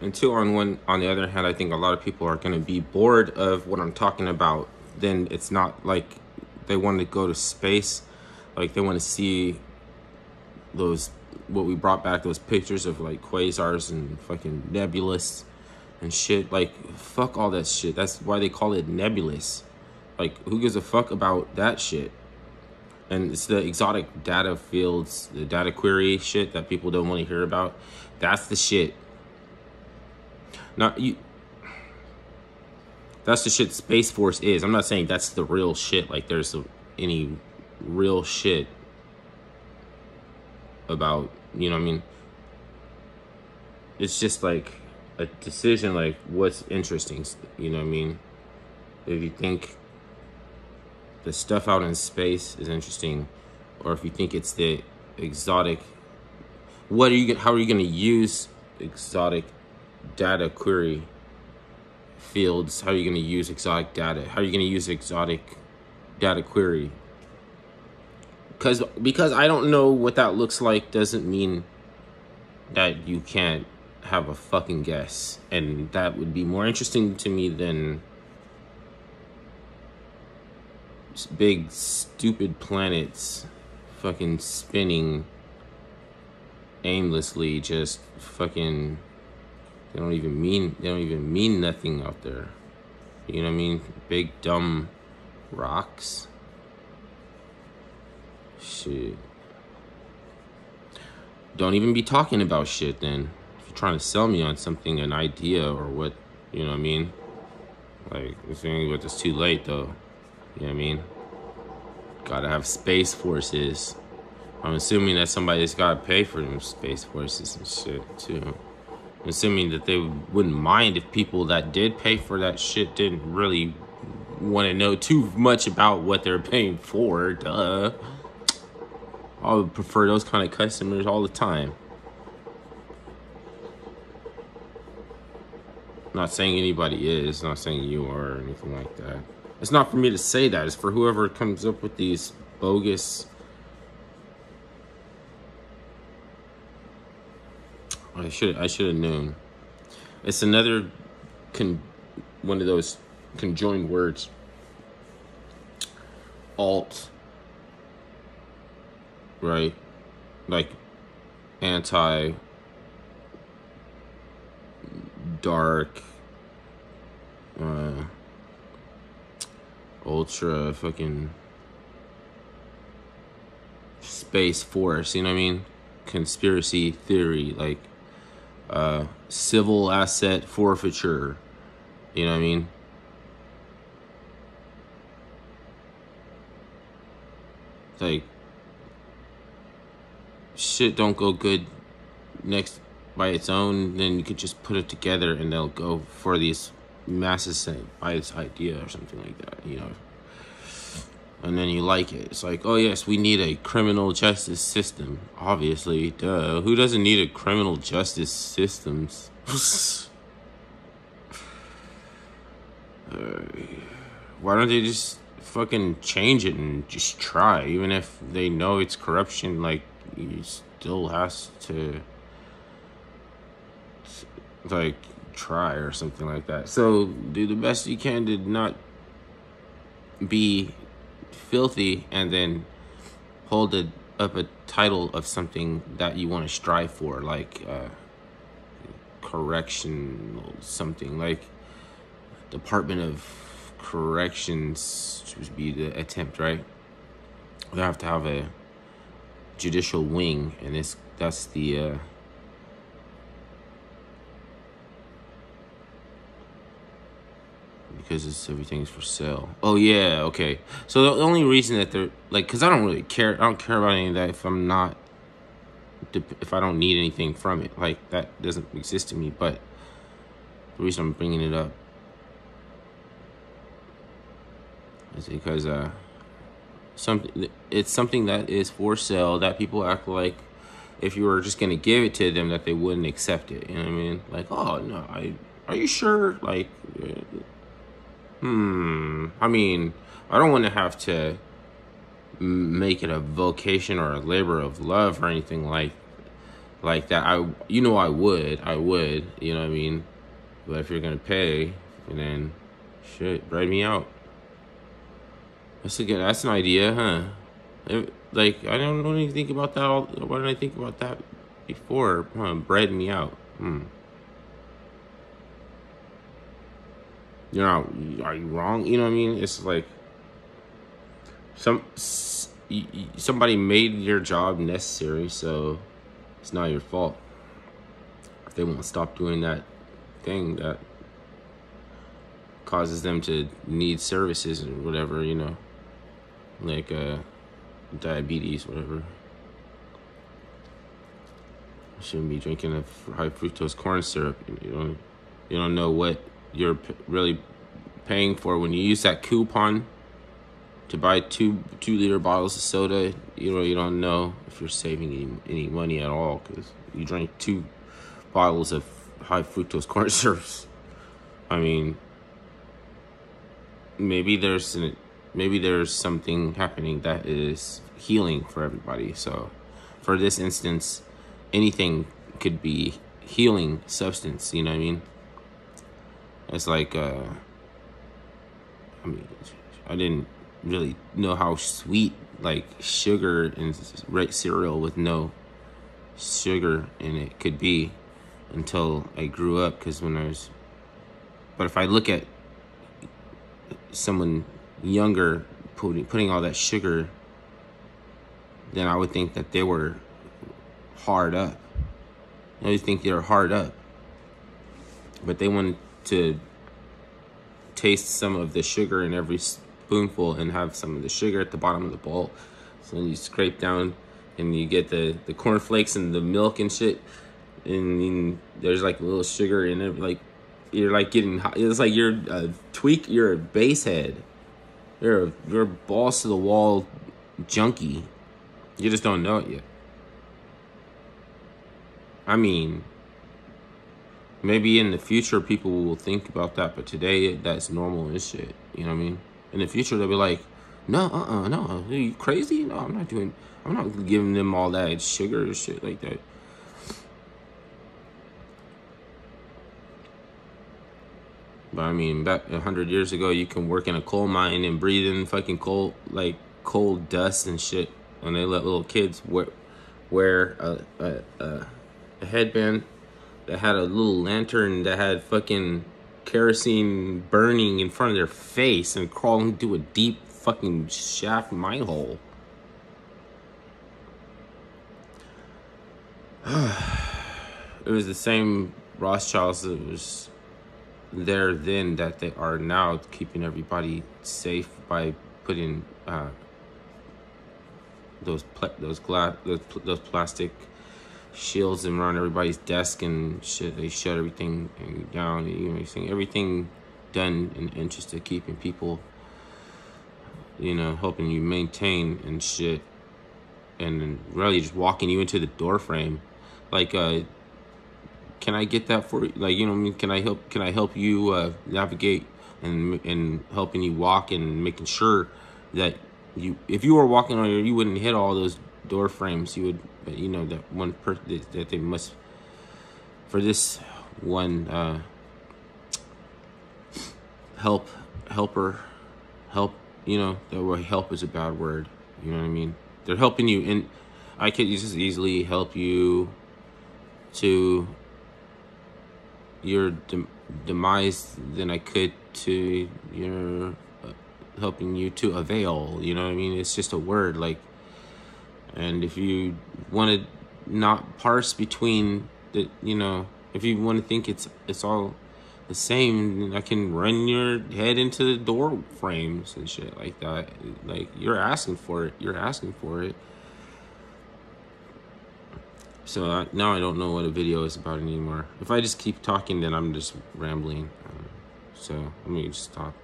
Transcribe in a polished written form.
until on the other hand, I think a lot of people are going to be bored of what I'm talking about. Then it's not like they want to go to space, like they want to see those what we brought back, those pictures of like quasars and fucking nebulous and shit. Like fuck all that shit. That's why they call it nebulous. Like who gives a fuck about that shit? And it's the exotic data fields, the data query shit that people don't want to hear about. That's the shit. Not you. That's the shit Space Force is. I'm not saying that's the real shit. Like there's any real shit about, you know what I mean? It's just like a decision, like what's interesting, you know what I mean? If you think the stuff out in space is interesting, or if you think it's the exotic, how are you going to use exotic data query fields? How are you going to use exotic data? How are you going to use exotic data query? Because I don't know what that looks like doesn't mean that you can't have a fucking guess. And that would be more interesting to me than big stupid planets fucking spinning aimlessly, just fucking they don't even mean nothing out there. You know what I mean? Big dumb rocks. Shit. Don't even be talking about shit then. If you're trying to sell me on something, an idea or what, you know what I mean? Like, it's too late though. You know what I mean? Gotta have Space Forces. I'm assuming that somebody's gotta pay for them Space Forces and shit too. I'm assuming that they wouldn't mind if people that did pay for that shit didn't really want to know too much about what they're paying for. Duh. I would prefer those kind of customers all the time. Not saying anybody is, not saying you are or anything like that. It's not for me to say that. It's for whoever comes up with these bogus. I should have known. It's another one of those conjoined words. Alt, right? Like anti, dark, ultra, fucking Space Force, you know what I mean? Conspiracy theory, like civil asset forfeiture, you know what I mean? Like shit don't go good next by its own, then you could just put it together and they'll go for these masses by its idea or something like that, you know. And then you like it. It's like, oh yes, we need a criminal justice system. Obviously, duh. Who doesn't need a criminal justice systems? Why don't they just fucking change it and just try? Even if they know it's corruption, like, you still has to, like, try or something like that. So do the best you can to not be filthy and then hold up a title of something that you want to strive for, like correctional something, like Department of Corrections would be the attempt, right? They have to have a judicial wing, and that's the because everything's for sale. Oh yeah, okay. So the only reason that they're like, because I don't care about any of that if I don't need anything from it. Like that doesn't exist to me. But the reason I'm bringing it up is because it's something that is for sale that people act like if you were just gonna give it to them that they wouldn't accept it. You know what I mean? Like, oh no, are you sure? Like. I mean, I don't want to have to make it a vocation or a labor of love or anything like like that. I would, you know what I mean? But if you're gonna pay, then shit, bread me out. That's an idea, huh? Like, I don't even think about that. Why didn't I think about that before? Huh, bread me out. You're not, are you wrong? You know what I mean? It's like somebody made your job necessary, so it's not your fault if they won't stop doing that thing that causes them to need services or whatever, you know, like diabetes, whatever. You shouldn't be drinking a high fructose corn syrup. You don't know what you're really paying for when you use that coupon to buy two liter bottles of soda. You don't know if you're saving any money at all, because you drink 2 bottles of high fructose corn syrups. I mean, maybe there's something happening that is healing for everybody. So for this instance, anything could be healing substance, you know what I mean? It's like I mean, I didn't really know how sweet, like, sugar and cereal with no sugar in it could be until I grew up. Because but if I look at someone younger putting all that sugar, then I would think that they were hard up. I would think they were hard up, but they wanted to taste some of the sugar in every spoonful and have some of the sugar at the bottom of the bowl. So then you scrape down and you get the cornflakes and the milk and shit, and there's like a little sugar in it. Like, you're like getting high. It's like you're a bass head. You're a balls to the wall junkie. You just don't know it yet. I mean, maybe in the future people will think about that, but today that's normal as shit. You know what I mean? In the future they'll be like, no, no, are you crazy? No, I'm not giving them all that sugar and shit like that. But I mean, back 100 years ago, you can work in a coal mine and breathe in fucking coal dust and shit. And they let little kids wear a headband that had a little lantern that had fucking kerosene burning in front of their face and crawl into a deep fucking shaft mine hole. It was the same Rothschilds that was there then that they are now, keeping everybody safe by putting those plastic shields around everybody's desk and shit. They shut everything down, everything done in interest of keeping people, helping you maintain and shit, and really just walking you into the door frame. Like, can I get that for you? Like, can I help you navigate and helping you walk and making sure that if you were walking on you wouldn't hit all those door frames. You would, but that one person that they must, for this one help, that word help is a bad word. You know what I mean? They're helping you, and I could just easily help you to your demise than I could to your helping you to avail. You know what I mean? It's just a word, like, and if you want to not parse between the, if you want to think it's all the same, I can run your head into the door frames and shit like that. Like, you're asking for it. So now I don't know what a video is about anymore. If I just keep talking, then I'm just rambling. So let me just stop.